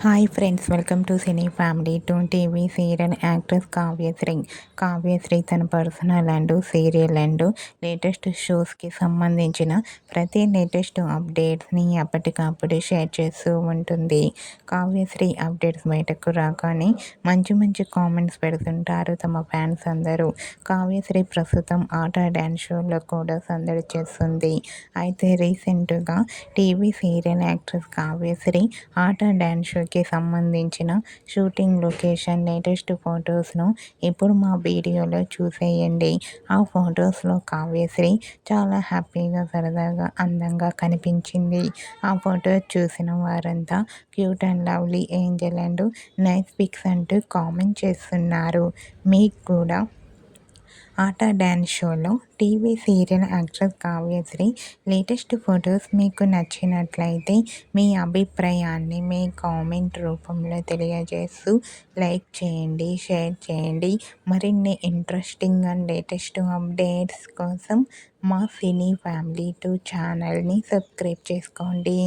Hi friends, welcome to cine family. TV serial actress Kavyasri. Kavyasri తన personal and serial and latest షోస్కి సంబంధించిన ప్రతి latest అప్డేట్స్ని ఎప్పటికప్పుడు షేర్ చేస్తూ ఉంటుంది. కావ్యశ్రీ అప్డేట్స్ బయటకు రాగానే మంచి మంచి కామెంట్స్ పెడుతుంటారు తమ ఫ్యాన్స్ అందరూ. కావ్యశ్రీ ప్రస్తుతం ఆట డ్యాన్స్ షోలో కూడా సందడి చేస్తుంది. అయితే రీసెంట్గా టీవీ సీరియల్ యాక్ట్రెస్ కావ్యశ్రీ ఆట డ్యాన్స్ షోకి సంబంధించిన షూటింగ్ లొకేషన్ లేటెస్ట్ ఫొటోస్ను ఇప్పుడు మా వీడియోలో చూసేయండి. ఆ ఫొటోస్లో కావ్యశ్రీ చాలా హ్యాపీగా, సరదాగా, అందంగా కనిపించింది. ఆ ఫోటో చూసిన వారంతా cute and lovely angel and nice pics అంటూ కామెంట్ చేస్తున్నారు. మీకు కూడా ఆట డ్యాన్స్ షోలో TV serial actress Kavyasri latest photos మీకు నచ్చినట్లయితే మీ అభిప్రాయాన్ని మీ కామెంట్ రూపంలో తెలియజేస్తూ లైక్ చేయండి, షేర్ చేయండి. మరిన్ని ఇంట్రెస్టింగ్ అండ్ లేటెస్ట్ అప్డేట్స్ కోసం మా సినీ ఫ్యామిలీ ఛానల్ని సబ్స్క్రైబ్ చేసుకోండి.